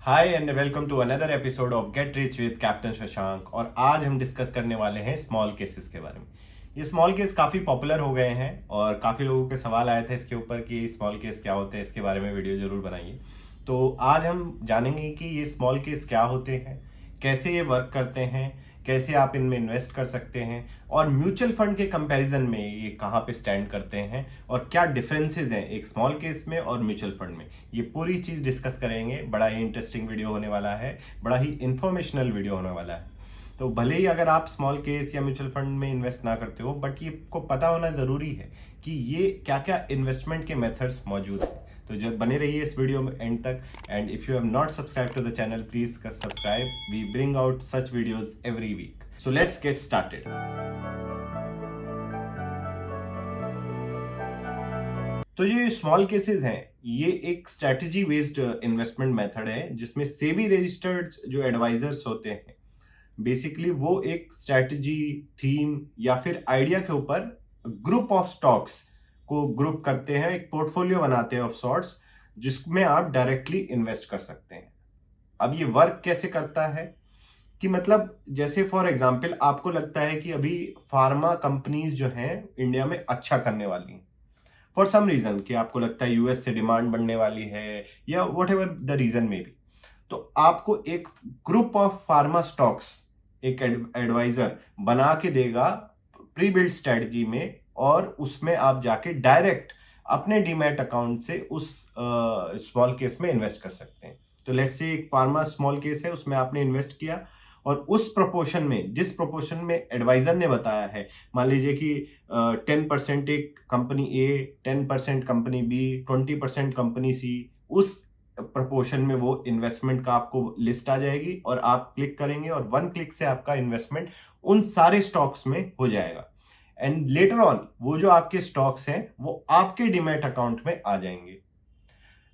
Hi and welcome to another episode of get rich with captain Shashank. और आज हम discuss करने वाले हैं स्मॉल केसेस के बारे में। ये स्मॉल केस काफ़ी पॉपुलर हो गए हैं और काफ़ी लोगों के सवाल आए थे इसके ऊपर कि स्मॉल केस क्या होते हैं, इसके बारे में वीडियो ज़रूर बनाइए। तो आज हम जानेंगे कि ये स्मॉल केस क्या होते हैं, कैसे ये वर्क करते हैं, कैसे आप इनमें इन्वेस्ट कर सकते हैं और म्यूचुअल फंड के कंपैरिजन में ये कहाँ पे स्टैंड करते हैं और क्या डिफरेंसेस हैं एक स्मॉल केस में और म्यूचुअल फंड में। ये पूरी चीज़ डिस्कस करेंगे। बड़ा ही इंटरेस्टिंग वीडियो होने वाला है, बड़ा ही इंफॉर्मेशनल वीडियो होने वाला है। तो भले ही अगर आप स्मॉल केस या म्यूचुअल फंड में इन्वेस्ट ना करते हो, बट ये को पता होना ज़रूरी है कि ये क्या क्या इन्वेस्टमेंट के मेथड्स मौजूद हैं। तो जब बने रहिए इस वीडियो में एंड तक। And if you have not subscribe to the channel, please subscribe. We bring out such videos every week. So let's get started. तो ये स्मॉल केसेस हैं, ये एक स्ट्रेटजी बेस्ड इन्वेस्टमेंट मेथड है जिसमें सेबी रजिस्टर्ड जो एडवाइजर्स होते हैं, बेसिकली वो एक स्ट्रेटजी, थीम या फिर आइडिया के ऊपर ग्रुप ऑफ स्टॉक्स को ग्रुप करते हैं, एक पोर्टफोलियो बनाते हैं ऑफ सॉर्ट्स, जिसमें आप डायरेक्टली इन्वेस्ट कर सकते हैं। अब ये वर्क कैसे करता है कि मतलब जैसे फॉर एग्जांपल आपको लगता है कि अभी फार्मा कंपनीज जो हैं इंडिया में अच्छा करने वाली हैं फॉर सम रीजन, कि आपको लगता है यूएस से डिमांड बढ़ने वाली है या वट एवर द रीजन में भी, तो आपको एक ग्रुप ऑफ फार्मा स्टॉक्स एक एडवाइजर बना के देगा प्री बिल्ड स्ट्रेटजी में, और उसमें आप जाके डायरेक्ट अपने डीमैट अकाउंट से उस स्मॉल केस में इन्वेस्ट कर सकते हैं। तो लेट्स से एक फार्मा स्मॉल केस है, उसमें आपने इन्वेस्ट किया और उस प्रोपोर्शन में, जिस प्रोपोर्शन में एडवाइजर ने बताया है, मान लीजिए कि 10% एक कंपनी ए, 10% कंपनी बी, 20% कंपनी सी, उस प्रपोर्शन में वो इन्वेस्टमेंट का आपको लिस्ट आ जाएगी और आप क्लिक करेंगे और वन क्लिक से आपका इन्वेस्टमेंट उन सारे स्टॉक्स में हो जाएगा। एंड लेटर ऑन वो जो आपके स्टॉक्स हैं वो आपके डीमैट अकाउंट में आ जाएंगे।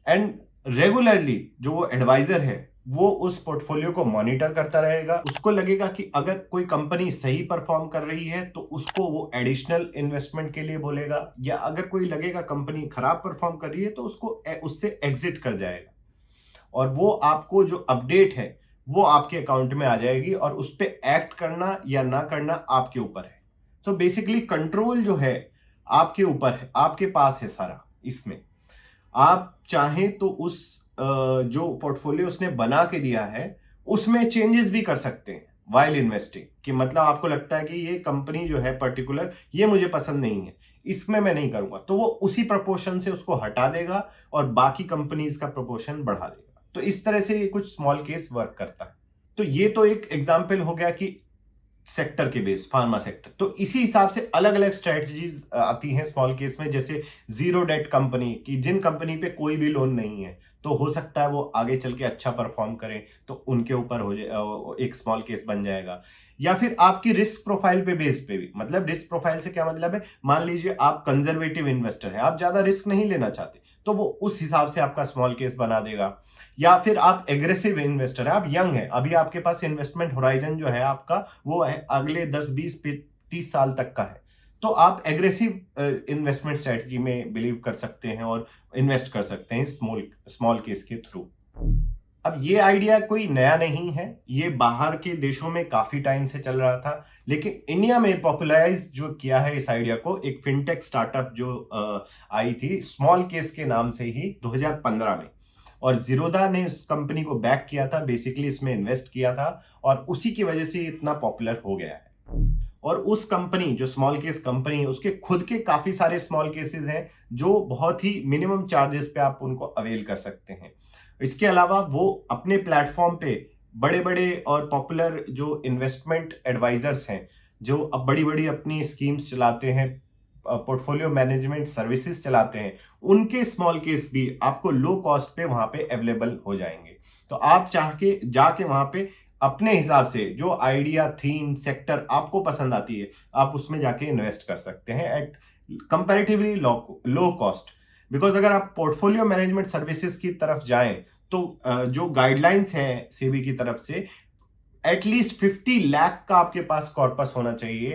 एंड रेगुलरली जो वो एडवाइजर है वो उस पोर्टफोलियो को मॉनिटर करता रहेगा। उसको लगेगा कि अगर कोई कंपनी सही परफॉर्म कर रही है तो उसको वो एडिशनल इन्वेस्टमेंट के लिए बोलेगा, या अगर कोई लगेगा कंपनी खराब परफॉर्म कर रही है तो उसको उससे एग्जिट कर जाएगा। और वो आपको जो अपडेट है वो आपके अकाउंट में आ जाएगी और उस पर एक्ट करना या ना करना आपके ऊपर है। सो बेसिकली कंट्रोल जो है आपके ऊपर है, आपके पास है सारा। इसमें आप चाहें तो उस जो पोर्टफोलियो उसने बना के दिया है उसमें चेंजेस भी कर सकते हैं वाइल इन्वेस्टिंग। कि मतलब आपको लगता है कि ये कंपनी जो है पर्टिकुलर, ये मुझे पसंद नहीं है, इसमें मैं नहीं करूंगा, तो वो उसी प्रपोर्शन से उसको हटा देगा और बाकी कंपनीज का प्रपोर्शन बढ़ा देगा। तो इस तरह से ये कुछ स्मॉल केस वर्क करता है। तो ये तो एक एग्जाम्पल हो गया कि सेक्टर के बेस, फार्मा सेक्टर। तो इसी हिसाब से अलग अलग स्ट्रेटजीज आती हैं स्मॉल केस में। जैसे जीरो डेट कंपनी, की जिन कंपनी पे कोई भी लोन नहीं है, तो हो सकता है वो आगे चल के अच्छा परफॉर्म करें, तो उनके ऊपर हो जाए एक स्मॉल केस बन जाएगा। या फिर आपकी रिस्क प्रोफाइल पे बेस पे भी, मतलब रिस्क प्रोफाइल से क्या मतलब है, मान लीजिए आप कंजर्वेटिव इन्वेस्टर है, आप ज्यादा रिस्क नहीं लेना चाहते, तो वो उस हिसाब से आपका स्मॉल केस बना देगा। या फिर आप एग्रेसिव इन्वेस्टर है, आप यंग है, अभी आपके पास इन्वेस्टमेंट होराइजन जो है आपका वो है अगले 10-20-30 साल तक का है, तो आप एग्रेसिव इन्वेस्टमेंट स्ट्रेटजी में बिलीव कर सकते हैं और इन्वेस्ट कर सकते हैं स्मॉल केस के थ्रू। अब ये आइडिया कोई नया नहीं है, ये बाहर के देशों में काफी टाइम से चल रहा था, लेकिन इंडिया में पॉपुलराइज जो किया है इस आइडिया को एक फिनटेक स्टार्टअप जो आई थी स्मॉल केस के नाम से ही 2015 में। और जीरोधा ने इस कंपनी को बैक किया था, बेसिकली इसमें इन्वेस्ट किया था, और उसी की वजह से इतना पॉपुलर हो गया है। और उस कंपनी जो स्मॉल केस कंपनी है उसके खुद के काफी सारे स्मॉल केसेस हैं जो बहुत ही मिनिमम चार्जेस पे आप उनको अवेल कर सकते हैं। इसके अलावा वो अपने प्लेटफॉर्म पे बड़े बड़े और पॉपुलर जो इन्वेस्टमेंट एडवाइजर्स हैं, जो अब बड़ी बड़ी अपनी स्कीम्स चलाते हैं, पोर्टफोलियो मैनेजमेंट सर्विसेज चलाते हैं, उनके स्मॉल केस भी आपको लो कॉस्ट पे वहां पे अवेलेबल हो जाएंगे। तो आप चाह के जाके वहां पे अपने हिसाब से जो आइडिया, थीम, सेक्टर आपको पसंद आती है, आप उसमें जाके इन्वेस्ट कर सकते हैं at comparatively low cost. Because अगर आप पोर्टफोलियो मैनेजमेंट सर्विसेज की तरफ जाएं तो जो गाइडलाइंस है सेबी की तरफ से, एटलीस्ट 50 लाख का आपके पास कॉर्पस होना चाहिए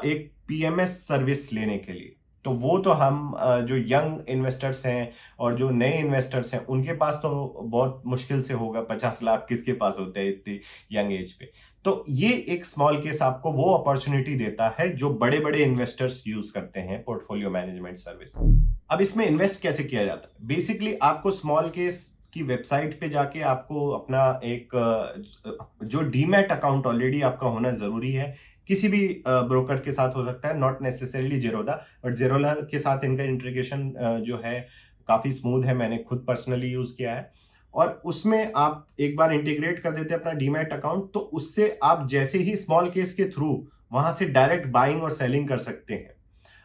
एक पीएमएस सर्विस लेने के लिए। तो वो तो हम जो यंग इन्वेस्टर्स हैं और जो नए इन्वेस्टर्स हैं उनके पास तो बहुत मुश्किल से होगा, 50 लाख किसके पास होते हैं इतनी यंग एज पे। तो ये एक स्मॉल केस आपको वो अपॉर्चुनिटी देता है जो बड़े बड़े इन्वेस्टर्स यूज करते हैं पोर्टफोलियो मैनेजमेंट सर्विस। अब इसमें इन्वेस्ट कैसे किया जाता है? बेसिकली आपको स्मॉल केस की वेबसाइट पे जाके आपको अपना एक जो डीमैट अकाउंट ऑलरेडी आपका होना जरूरी है। किसी भी ब्रोकर के साथ हो सकता है, नॉट नेसेसरीली जेरोदा, बट जेरोला के साथ इनका इंटीग्रेशन जो है काफी स्मूथ है, मैंने खुद पर्सनली यूज किया है। और उसमें आप एक बार इंटीग्रेट कर देते हैं अपना डीमैट अकाउंट, तो उससे आप जैसे ही स्मॉल केस के थ्रू वहां से डायरेक्ट बाइंग और सेलिंग कर सकते हैं।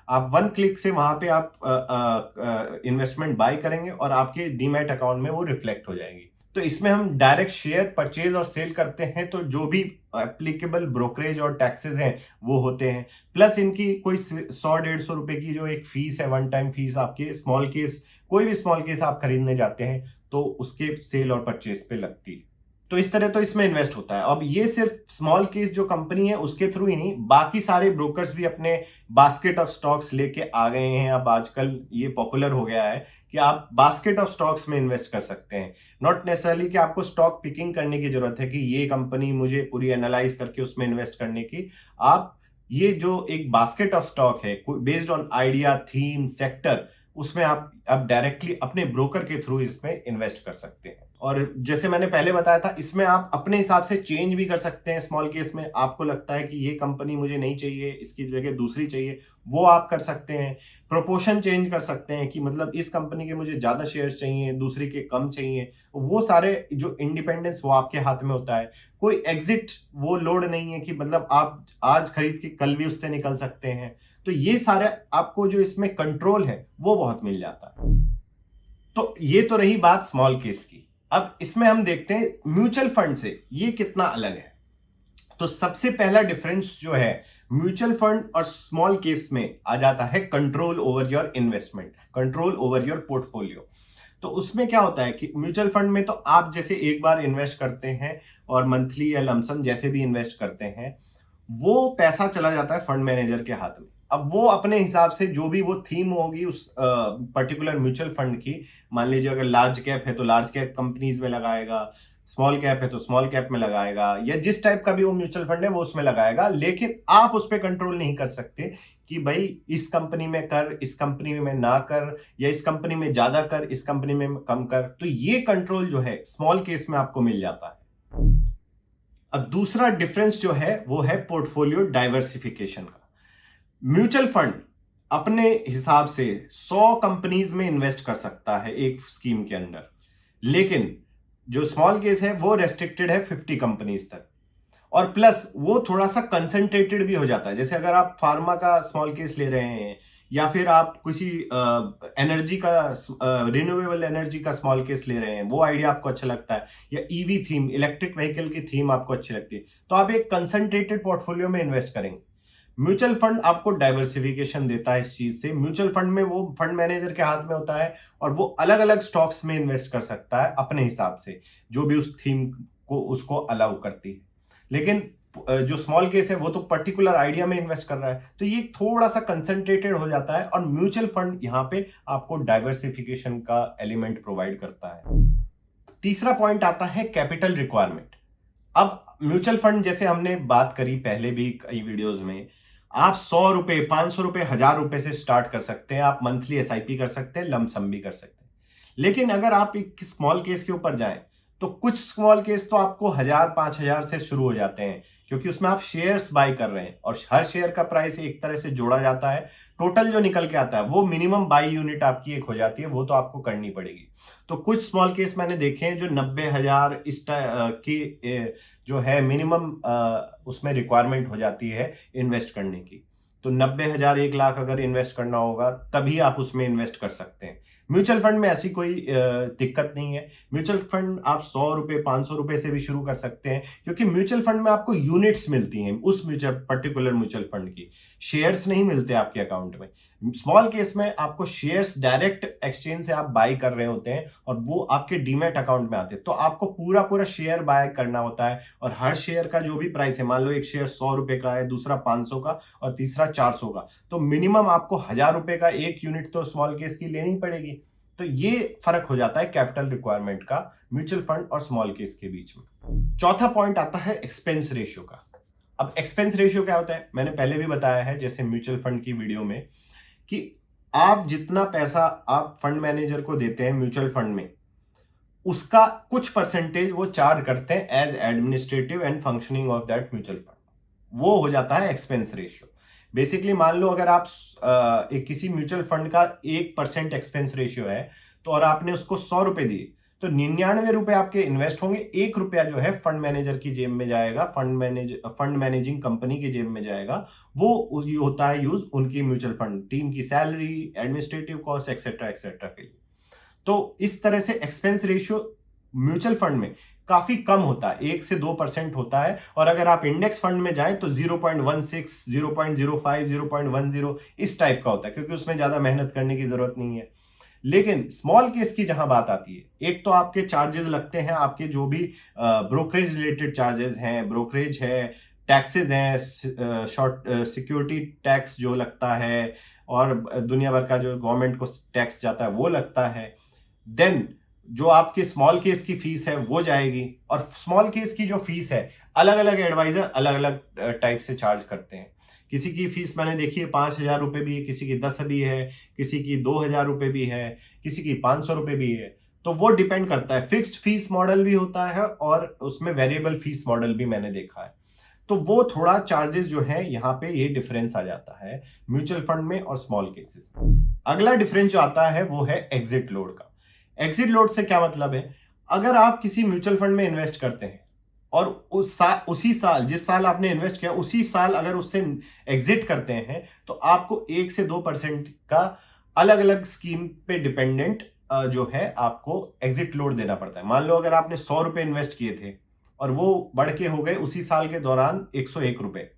आप वन क्लिक से वहां पे आप इन्वेस्टमेंट बाय करेंगे और आपके डीमैट अकाउंट में वो रिफ्लेक्ट हो जाएगी। तो इसमें हम डायरेक्ट शेयर परचेज और सेल करते हैं, तो जो भी एप्लीकेबल ब्रोकरेज और टैक्सेस हैं वो होते हैं, प्लस इनकी कोई 100-150 रुपए की जो एक फीस है, वन टाइम फीस आपके स्मॉल केस, कोई भी स्मॉल केस आप खरीदने जाते हैं तो उसके सेल और परचेज पे लगती है। तो इस तरह तो इसमें इन्वेस्ट होता है। अब ये सिर्फ स्मॉल केस जो कंपनी है उसके थ्रू ही नहीं, बाकी सारे ब्रोकर्स भी अपने बास्केट ऑफ स्टॉक्स लेके आ गए हैं। अब आजकल ये पॉपुलर हो गया है कि आप बास्केट ऑफ स्टॉक्स में इन्वेस्ट कर सकते हैं। नॉट नेसेसरली कि आपको स्टॉक पिकिंग करने की जरूरत है कि ये कंपनी मुझे पूरी एनालाइज करके उसमें इन्वेस्ट करने की। आप ये जो एक बास्केट ऑफ स्टॉक है based on idea, theme, sector, उसमें आप डायरेक्टली अपने ब्रोकर के थ्रू इसमें इन्वेस्ट कर सकते हैं। और जैसे मैंने पहले बताया था, इसमें आप अपने हिसाब से चेंज भी कर सकते हैं। स्मॉल केस में आपको लगता है कि ये कंपनी मुझे नहीं चाहिए, इसकी जगह दूसरी चाहिए, वो आप कर सकते हैं। प्रोपोर्शन चेंज कर सकते हैं कि मतलब इस कंपनी के मुझे ज्यादा शेयर्स चाहिए, दूसरी के कम चाहिए। वो सारे जो इंडिपेंडेंस वो आपके हाथ में होता है। कोई एग्जिट वो लोड नहीं है कि मतलब आप आज खरीद के कल भी उससे निकल सकते हैं। तो ये सारे आपको जो इसमें कंट्रोल है वो बहुत मिल जाता है। तो ये तो रही बात स्मॉल केस की। अब इसमें हम देखते हैं म्यूचुअल फंड से ये कितना अलग है। तो सबसे पहला डिफरेंस जो है म्यूचुअल फंड और स्मॉल केस में आ जाता है control over your investment, control over your portfolio. तो उसमें क्या होता है कि म्यूचुअल फंड में तो आप जैसे एक बार इन्वेस्ट करते हैं और मंथली या लमसम जैसे भी इन्वेस्ट करते हैं, वो पैसा चला जाता है फंड मैनेजर के हाथ में। अब वो अपने हिसाब से जो भी वो थीम होगी उस पर्टिकुलर म्यूचुअल फंड की, मान लीजिए अगर लार्ज कैप है तो लार्ज कैप कंपनीज में लगाएगा, स्मॉल कैप है तो स्मॉल कैप में लगाएगा, या जिस टाइप का भी वो म्यूचुअल फंड है वो उसमें लगाएगा। लेकिन आप उस पर कंट्रोल नहीं कर सकते कि भाई इस कंपनी में कर, इस कंपनी में ना कर, या इस कंपनी में ज्यादा कर, इस कंपनी में कम कर। तो ये कंट्रोल जो है स्मॉल केस में आपको मिल जाता है। अब दूसरा डिफरेंस जो है वो है पोर्टफोलियो डाइवर्सिफिकेशन का। म्यूचुअल फंड अपने हिसाब से 100 कंपनीज में इन्वेस्ट कर सकता है एक स्कीम के अंदर, लेकिन जो स्मॉल केस है वो रेस्ट्रिक्टेड है 50 कंपनीज तक। और प्लस वो थोड़ा सा कंसंट्रेटेड भी हो जाता है। जैसे अगर आप फार्मा का स्मॉल केस ले रहे हैं, या फिर आप किसी एनर्जी का, रिन्यूएबल एनर्जी का स्मॉल केस ले रहे हैं, वो आइडिया आपको अच्छा लगता है, या ईवी थीम, इलेक्ट्रिक व्हीकल की थीम आपको अच्छी लगती है, तो आप एक कंसंट्रेटेड पोर्टफोलियो में इन्वेस्ट करेंगे। म्यूचुअल फंड आपको डाइवर्सिफिकेशन देता है इस चीज से। म्यूचुअल फंड में वो फंड मैनेजर के हाथ में होता है और वो अलग अलग स्टॉक्स में इन्वेस्ट कर सकता है अपने हिसाब से, जो भी उस थीम को उसको अलाउ करती है। लेकिन जो स्मॉल केस है वो तो पर्टिकुलर आइडिया में इन्वेस्ट कर रहा है, तो ये थोड़ा सा कंसंट्रेटेड हो जाता है। और म्यूचुअल फंड यहां पे आपको डाइवर्सिफिकेशन का एलिमेंट प्रोवाइड करता है। तीसरा पॉइंट आता है कैपिटल रिक्वायरमेंट। अब म्यूचुअल फंड जैसे हमने बात करी पहले भी कई वीडियोस में, आप 100 रुपए, 500 रुपए, 1000 रुपए से स्टार्ट कर सकते हैं। आप मंथली एसआईपी कर सकते हैं, लमसम भी कर सकते हैं। लेकिन अगर आप एक स्मॉल केस के ऊपर जाएं तो कुछ स्मॉल केस तो आपको 1000, 5000 से शुरू हो जाते हैं, क्योंकि उसमें आप शेयर्स बाय कर रहे हैं और हर शेयर का प्राइस एक तरह से जोड़ा जाता है। टोटल जो निकल के आता है वो मिनिमम बाई यूनिट आपकी एक हो जाती है, वो तो आपको करनी पड़ेगी। तो कुछ स्मॉल केस मैंने देखे हैं जो 90,000 की जो है मिनिमम उसमें रिक्वायरमेंट हो जाती है इन्वेस्ट करने की। तो 90,000, 1 लाख अगर इन्वेस्ट करना होगा तभी आप उसमें इन्वेस्ट कर सकते हैं। म्यूचुअल फंड में ऐसी कोई दिक्कत नहीं है। म्यूचुअल फंड आप 100 रुपए 500 रुपए से भी शुरू कर सकते हैं, क्योंकि म्यूचुअल फंड में आपको यूनिट्स मिलती हैं उस पर्टिकुलर म्यूचुअल फंड की, शेयर्स नहीं मिलते आपके अकाउंट में। स्मॉल केस में आपको शेयर्स डायरेक्ट एक्सचेंज से आप बाय कर रहे होते हैं और वो आपके डीमैट अकाउंट में आते हैं, तो आपको पूरा पूरा शेयर बाय करना होता है और हर शेयर का जो भी प्राइस है, मान लो एक शेयर 100 रुपए का है, दूसरा 500 का और तीसरा 400 का, तो मिनिमम आपको 1000 रुपए का एक यूनिट तो स्मॉल केस की लेनी पड़ेगी। तो ये फर्क हो जाता है कैपिटल रिक्वायरमेंट का म्यूचुअल फंड और स्मॉल केस के बीच में। चौथा पॉइंट आता है एक्सपेंस रेशियो का। अब एक्सपेंस रेशियो क्या होता है, मैंने पहले भी बताया है जैसे म्यूचुअल फंड की वीडियो में, कि आप जितना पैसा आप फंड मैनेजर को देते हैं म्यूचुअल फंड में, उसका कुछ परसेंटेज वो चार्ज करते हैं as administrative and functioning of that mutual fund. वो हो जाता है एक्सपेंस रेशियो। बेसिकली मान लो अगर आप एक किसी म्यूचुअल फंड का 1% एक्सपेंस रेशियो है, तो और आपने उसको 100 रुपए दिए, तो 99 रुपए आपके इन्वेस्ट होंगे, 1 रुपया जो है फंड मैनेजर की जेब में जाएगा, फंड मैनेजिंग कंपनी की जेब में जाएगा। वो ये होता है यूज उनकी म्यूचुअल फंड टीम की salary, administrative cost etcetera etcetera के लिए। तो इस तरह से एक्सपेंस रेशियो म्यूचुअल फंड में काफी कम होता है, 1 से 2% होता है। और अगर आप इंडेक्स फंड में जाएं तो 0.16, 0.05, 0.10 इस टाइप का होता है, क्योंकि उसमें ज्यादा मेहनत करने की जरूरत नहीं है। लेकिन स्मॉल केस की जहां बात आती है, एक तो आपके चार्जेस लगते हैं, आपके जो भी ब्रोकरेज रिलेटेड चार्जेस हैं, ब्रोकरेज है, टैक्सेस हैं, शॉर्ट सिक्योरिटी टैक्स जो लगता है, और दुनिया भर का जो गवर्नमेंट को टैक्स जाता है वो लगता है। देन जो आपके स्मॉल केस की फीस है वो जाएगी, और स्मॉल केस की जो फीस है अलग अलग एडवाइजर अलग अलग टाइप से चार्ज करते हैं। किसी की फीस मैंने देखी है 5,000 रुपए भी है, किसी की 10 भी है, किसी की 2,000 रुपए भी है, किसी की 500 रुपए भी है। तो वो डिपेंड करता है, फिक्स्ड फीस मॉडल भी होता है और उसमें वेरिएबल फीस मॉडल भी मैंने देखा है। तो वो थोड़ा चार्जेस जो है यहाँ पे ये डिफरेंस आ जाता है म्यूचुअल फंड में और स्मॉल केसेस में। अगला डिफरेंस जो आता है वो है एग्जिट लोड का। एग्जिट लोड से क्या मतलब है, अगर आप किसी म्यूचुअल फंड में इन्वेस्ट करते हैं और उसी साल जिस साल आपने इन्वेस्ट किया उसी साल अगर उससे एग्जिट करते हैं, तो आपको 1 से 2% का अलग अलग स्कीम पे डिपेंडेंट जो है आपको एग्जिट लोड देना पड़ता है। मान लो अगर आपने 100 रुपए इन्वेस्ट किए थे और वो बढ़ के हो गए उसी साल के दौरान 101 रुपए,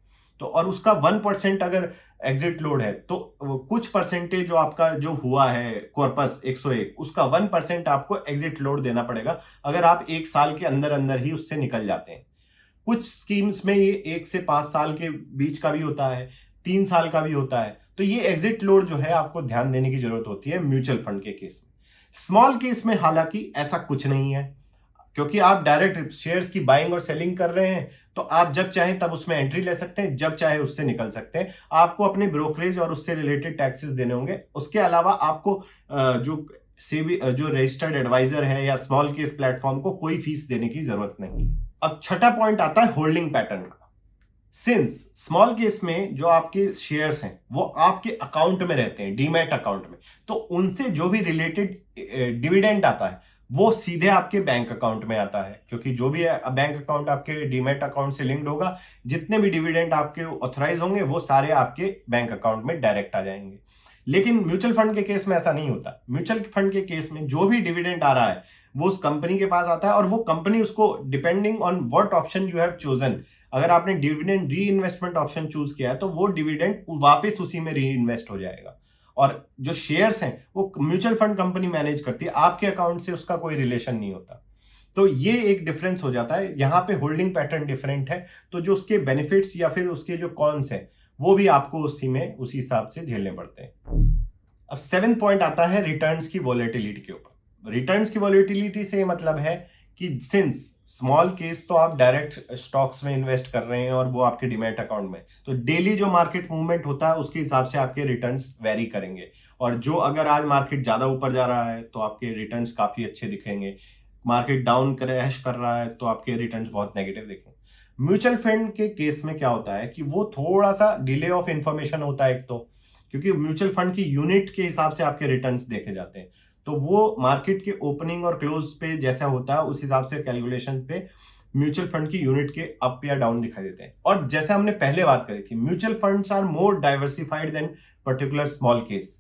तो और उसका 1% अगर एग्जिट लोड है, तो कुछ परसेंटेज जो आपका जो हुआ है कॉर्पस 101, उसका 1% आपको एग्जिट लोड देना पड़ेगा अगर आप एक साल के अंदर अंदर ही उससे निकल जाते हैं। कुछ स्कीम्स में ये 1 से 5 साल के बीच का भी होता है, 3 साल का भी होता है। तो ये एग्जिट लोड जो है आपको ध्यान देने की जरूरत होती है म्यूचुअल फंड के केस में। स्मॉल केस में हालांकि ऐसा कुछ नहीं है, क्योंकि आप डायरेक्ट शेयर्स की बाइंग और सेलिंग कर रहे हैं, तो आप जब चाहें तब उसमें एंट्री ले सकते हैं, जब चाहे उससे निकल सकते हैं। आपको अपने ब्रोकरेज और उससे रिलेटेड टैक्सेस देने होंगे। उसके अलावा आपको जो रजिस्टर्ड एडवाइजर है या स्मॉल केस प्लेटफॉर्म को कोई फीस देने की जरूरत नहीं। अब छठा पॉइंट आता है होल्डिंग पैटर्न का। सिंस स्मॉल केस में जो आपके शेयर्स हैं वो आपके अकाउंट में रहते हैं, डीमैट अकाउंट में, तो उनसे जो भी रिलेटेड डिविडेंड आता है वो सीधे आपके बैंक अकाउंट में आता है, क्योंकि जो भी बैंक अकाउंट आपके डीमैट अकाउंट से लिंक्ड होगा, जितने भी डिविडेंड आपके ऑथराइज होंगे वो सारे आपके बैंक अकाउंट में डायरेक्ट आ जाएंगे। लेकिन म्यूचुअल फंड के केस में ऐसा नहीं होता। म्यूचुअल फंड के केस में जो भी डिविडेंड आ रहा है वो उस कंपनी के पास आता है, और वो कंपनी उसको depending on what option you have chosen, अगर आपने डिविडेंड री इन्वेस्टमेंट ऑप्शन चूज किया है तो वो डिविडेंड वापस उसी में री इन्वेस्ट हो जाएगा। और जो शेयर्स हैं वो म्यूचुअल फंड कंपनी मैनेज करती है, आपके अकाउंट से उसका कोई रिलेशन नहीं होता। तो ये एक डिफरेंस हो जाता है, यहाँ पे होल्डिंग पैटर्न डिफरेंट है, तो जो उसके बेनिफिट्स या फिर उसके जो कॉन्स हैं वो भी आपको उसी हिसाब से झेलने पड़ते हैं। अब 7th पॉइंट आता है रिटर्न्स की वॉलेटिलिटी के ऊपर। रिटर्न्स की वॉलेटिलिटी से मतलब है कि सिंस स्मॉल केस तो आप डायरेक्ट स्टॉक्स में इन्वेस्ट कर रहे हैं और वो आपके डीमैट अकाउंट में, तो डेली जो मार्केट मूवमेंट होता है उसके हिसाब से आपके रिटर्न्स वेरी करेंगे। और जो अगर आज मार्केट ज्यादा ऊपर जा रहा है तो आपके रिटर्न्स काफी अच्छे दिखेंगे, मार्केट डाउन क्रैश कर रहा है तो आपके रिटर्न्स बहुत नेगेटिव दिखेंगे। म्यूचुअल फंड के केस में क्या होता है कि वो थोड़ा सा डिले ऑफ इंफॉर्मेशन होता है, एक तो क्योंकि म्यूचुअल फंड की यूनिट के हिसाब से आपके रिटर्न्स देखे जाते हैं, तो वो मार्केट के ओपनिंग और क्लोज पे जैसा होता है उस हिसाब से कैलकुलेशंस पे म्यूचुअल फंड की यूनिट के अप या डाउन दिखाई देते हैं। और जैसे हमने पहले बात करी थी, mutual funds are more diversified than particular small case.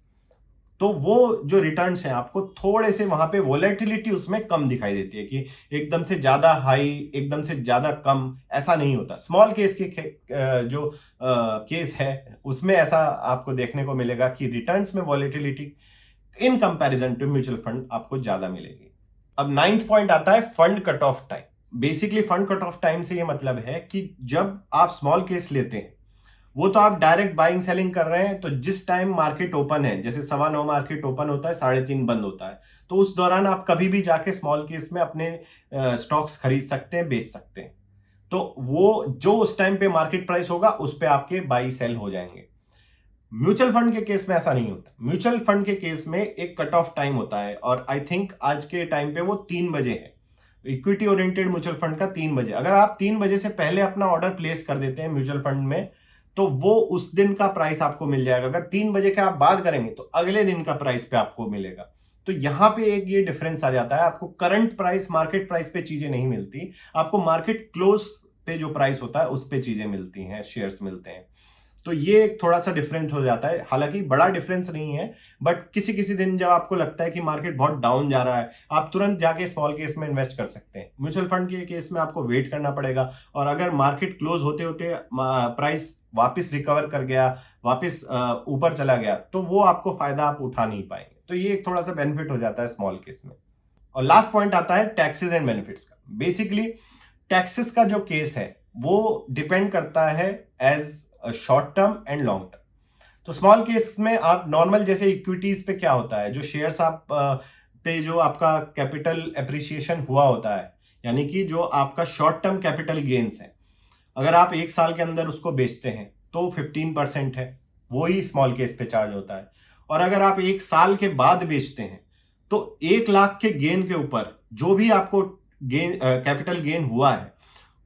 तो वो जो रिटर्न्स हैं आपको थोड़े से वहां पे वोलेटिलिटी उसमें कम दिखाई देती है कि एकदम से ज्यादा हाई, एकदम से ज्यादा कम, ऐसा नहीं होता। स्मॉल केस के जो केस है उसमें ऐसा आपको देखने को मिलेगा कि रिटर्न्स में volatility in comparison to mutual fund आपको ज्यादा मिलेगी। अब नाइन्थ पॉइंट आता है fund cut off time. Basically fund cut off time से ये मतलब है कि जब आप स्मॉल केस लेते हैं, वो तो आप डायरेक्ट बाइंग सेलिंग कर रहे हैं, तो जिस टाइम मार्केट ओपन है, जैसे 9:15 मार्केट ओपन होता है, 3:30 बंद होता है, तो उस दौरान आप कभी भी जाके स्मॉल केस में अपने स्टॉक्स खरीद सकते हैं, बेच सकते हैं। तो वो जो उस टाइम पे मार्केट प्राइस होगा उस पे आपके बाई सेल हो जाएंगे। म्यूचुअल फंड के केस में ऐसा नहीं होता। म्यूचुअल फंड के केस में एक कट ऑफ टाइम होता है, और आई थिंक आज के टाइम पे वो 3 बजे है। इक्विटी ओरिएंटेड म्यूचुअल फंड का 3 बजे, अगर आप 3 बजे से पहले अपना ऑर्डर प्लेस कर देते हैं म्यूचुअल फंड में, तो वो उस दिन का प्राइस आपको मिल जाएगा। अगर 3 बजे के आप बाद करेंगे तो अगले दिन का प्राइस पे आपको मिलेगा। तो यहां पे एक ये डिफरेंस आ जाता है, आपको करंट प्राइस, मार्केट प्राइस पे चीजें नहीं मिलती, आपको मार्केट क्लोज पे जो प्राइस होता है उस पे चीजें मिलती हैं, शेयर्स मिलते हैं। तो ये थोड़ा सा डिफरेंट हो जाता है, हालांकि बड़ा डिफरेंस नहीं है, बट किसी किसी दिन जब आपको लगता है कि मार्केट बहुत डाउन जा रहा है, आप तुरंत जाके स्मॉल केस में इन्वेस्ट कर सकते हैं। म्यूचुअल फंड के केस में आपको वेट करना पड़ेगा, और अगर मार्केट क्लोज होते होते प्राइस वापस रिकवर कर गया, वापस ऊपर चला गया, तो वो आपको फायदा आप उठा नहीं पाएंगे। तो ये एक थोड़ा सा बेनिफिट हो जाता है स्मॉल केस में। और लास्ट पॉइंट आता है टैक्सेस एंड बेनिफिट्स का। बेसिकली टैक्सेस का जो केस है वो डिपेंड करता है as short term and long term. तो स्मॉल केस में आप नॉर्मल, जैसे इक्विटीज पे क्या होता है, जो शेयर्स आप पे जो आपका कैपिटल एप्रिसिएशन हुआ होता है, यानी कि जो आपका शॉर्ट टर्म कैपिटल गेन्स है, अगर आप 1 साल के अंदर उसको बेचते हैं तो 15% है, वो ही स्मॉल केस पे चार्ज होता है। और अगर आप 1 साल के बाद बेचते हैं तो 1 लाख के गेन के ऊपर जो भी आपको गेन, कैपिटल गेन हुआ है,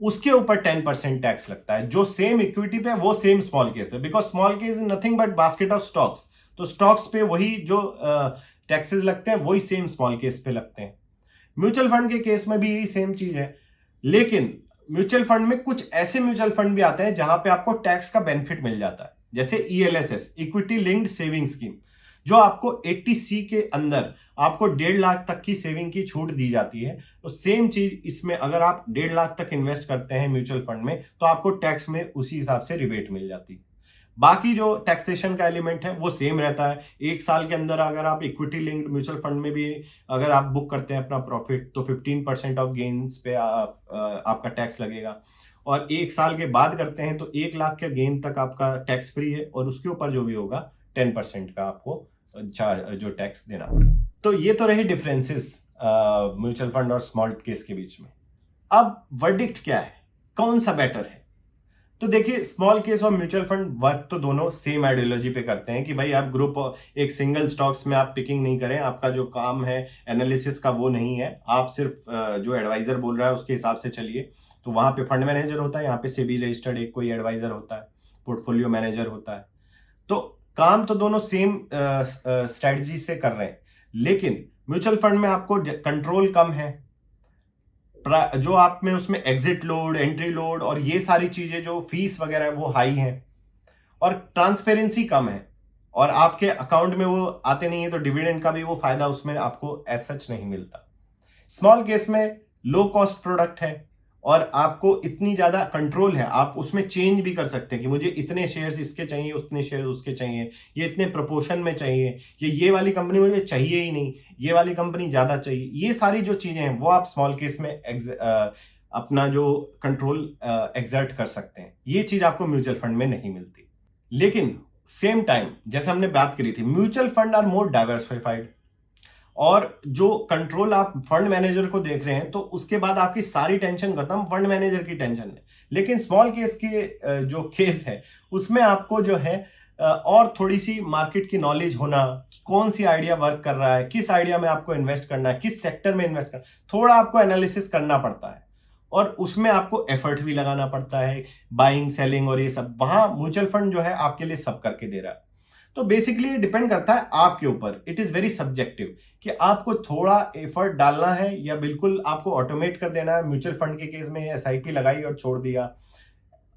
उसके ऊपर 10% टैक्स लगता है। जो सेम इक्विटी पे वो सेम स्मॉल केस पे, because small case is nothing but basket of stocks. तो स्टॉक्स पे वही जो टैक्सेस लगते हैं वही सेम स्मॉल केस पे लगते हैं। म्यूचुअल फंड के केस में भी यही सेम चीज है, लेकिन म्यूचुअल फंड में कुछ ऐसे म्यूचुअल फंड भी आते हैं जहां पे आपको टैक्स का बेनिफिट मिल जाता है, जैसे ELSS, equity linked saving scheme, जो आपको 80C के अंदर आपको 1.5 लाख तक की सेविंग की छूट दी जाती है। तो सेम चीज इसमें, अगर आप 1.5 लाख तक इन्वेस्ट करते हैं म्यूचुअल फंड में, तो आपको टैक्स में उसी हिसाब से रिबेट मिल जाती है। बाकी जो टैक्सेशन का एलिमेंट है वो सेम रहता है। 1 साल के अंदर अगर आप इक्विटी लिंक्ड म्यूचुअल फंड में भी अगर आप बुक करते हैं अपना प्रॉफिट, तो 15% ऑफ गेन्स पे आपका टैक्स लगेगा। और 1 साल के बाद करते हैं तो 1 लाख के गेन तक आपका टैक्स फ्री है, और उसके ऊपर जो भी होगा 10% का आपको जो टैक्स देना पड़ेगा। तो ये तो रही डिफरेंसेस म्यूचुअल फंड और स्मॉल केस के बीच में। अब वर्डिक्ट क्या है, कौन सा बेटर है? तो देखिए, स्मॉल केस और म्यूचुअल फंड वर्क तो दोनों सेम आइडियोलॉजी पे करते हैं कि भाई आप ग्रुप, एक सिंगल स्टॉक्स में आप पिकिंग नहीं करें, आपका जो काम है एनालिसिस का वो नहीं है, आप सिर्फ जो एडवाइजर बोल रहा है उसके हिसाब से चलिए। तो वहां पे फंड मैनेजर होता है, यहाँ पे सेबी रजिस्टर्ड एक कोई एडवाइजर होता है, पोर्टफोलियो मैनेजर होता है। तो काम तो दोनों सेम स्ट्रेटजी से कर रहे हैं, लेकिन म्यूचुअल फंड में आपको कंट्रोल कम है, जो आप में उसमें एग्जिट लोड, एंट्री लोड और ये सारी चीजें जो फीस वगैरह है वो हाई है, और ट्रांसपेरेंसी कम है, और आपके अकाउंट में वो आते नहीं है, तो डिविडेंड का भी वो फायदा उसमें आपको एज सच नहीं मिलता। स्मॉल केस में लो कॉस्ट प्रोडक्ट है, और आपको इतनी ज्यादा कंट्रोल है, आप उसमें चेंज भी कर सकते हैं कि मुझे इतने शेयर्स इसके चाहिए, उतने शेयर्स उसके चाहिए, ये इतने प्रोपोर्शन में चाहिए, ये वाली कंपनी मुझे चाहिए ही नहीं, ये वाली कंपनी ज्यादा चाहिए। ये सारी जो चीजें हैं वो आप स्मॉल केस में अपना जो कंट्रोल एग्जर्ट कर सकते हैं। ये चीज आपको म्यूचुअल फंड में नहीं मिलती। लेकिन सेम टाइम, जैसे हमने बात करी थी, mutual fund are more diversified, और जो कंट्रोल आप फंड मैनेजर को देख रहे हैं, तो उसके बाद आपकी सारी टेंशन खत्म, फंड मैनेजर की टेंशन है। लेकिन स्मॉल केस के जो केस है उसमें आपको जो है और थोड़ी सी मार्केट की नॉलेज होना, कौन सी आइडिया वर्क कर रहा है, किस आइडिया में आपको इन्वेस्ट करना है, किस सेक्टर में इन्वेस्ट करना है, थोड़ा आपको एनालिसिस करना पड़ता है, और उसमें आपको एफर्ट भी लगाना पड़ता है, बाइंग सेलिंग और ये सब। वहां म्यूचुअल फंड जो है आपके लिए सब करके दे रहा है। तो बेसिकली डिपेंड करता है आपके ऊपर, इट इज वेरी सब्जेक्टिव कि आपको थोड़ा एफर्ट डालना है या बिल्कुल आपको ऑटोमेट कर देना है। म्यूचुअल फंड के केस में एसआईपी लगाई और छोड़ दिया,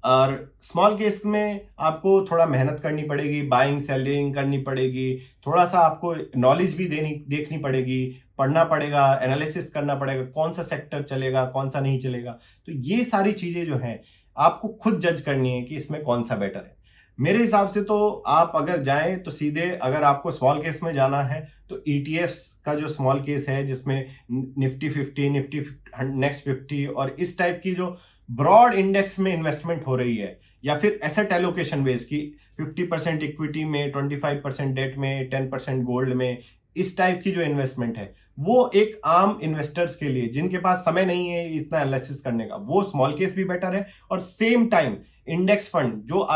और स्मॉल केस में आपको थोड़ा मेहनत करनी पड़ेगी, बाइंग सेलिंग करनी पड़ेगी, थोड़ा सा आपको नॉलेज भी देखनी पड़ेगी, पढ़ना पड़ेगा, एनालिसिस करना पड़ेगा, कौन सा सेक्टर चलेगा, कौन सा नहीं चलेगा। तो ये सारी चीजें जो हैं आपको खुद जज करनी है कि इसमें कौन सा बेटर है। मेरे हिसाब से तो आप अगर जाएं तो सीधे, अगर आपको स्मॉल केस में जाना है तो ईटीएफ्स का जो स्मॉल केस है जिसमें निफ्टी 50, निफ्टी नेक्स्ट 50 और इस टाइप की जो ब्रॉड इंडेक्स में इन्वेस्टमेंट हो रही है, या फिर एसेट एलोकेशन बेस की 50% इक्विटी में, 25% डेट में, 10% गोल्ड में, इस टाइप की जो इन्वेस्टमेंट है वो एक आम इन्वेस्टर्स के लिए जिनके पास समय नहीं है इतना एनालिसिस करने का, वो स्मॉल केस भी बेटर है। और सेम टाइम इंडेक्स फंड जो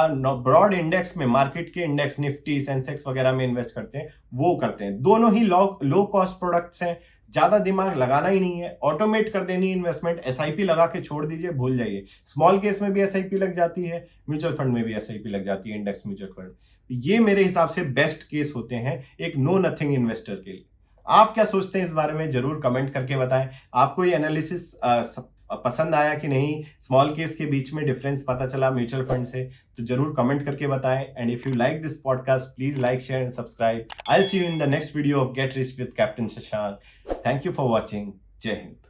ब्रॉड इंडेक्स में, मार्केट के इंडेक्स निफ्टी सेंसेक्स वगैरह में इन्वेस्ट करते हैं, वो करते हैं। दोनों ही लो कॉस्ट प्रोडक्ट्स हैं, ज्यादा दिमाग लगाना ही नहीं है, ऑटोमेट कर देनी इन्वेस्टमेंट, एसआईपी लगा के छोड़ दीजिए, भूल जाइए। स्मॉल केस में भी एसआईपी लग जाती है, म्यूचुअल फंड में भी एसआईपी लग जाती है, इंडेक्स म्यूचुअल फंड। ये मेरे हिसाब से बेस्ट केस होते हैं एक नो नथिंग इन्वेस्टर के लिए। आप क्या सोचते हैं इस बारे में, जरूर कमेंट करके बताएं। आपको ये एनालिसिस पसंद आया कि नहीं, स्मॉल केस के बीच में डिफरेंस पता चला म्यूचुअल फंड से, तो जरूर कमेंट करके बताएं। And if you like this podcast, please like, share and subscribe. I see you in the next video of get rich with captain Shashank. Thank you for watching. Jai Hind.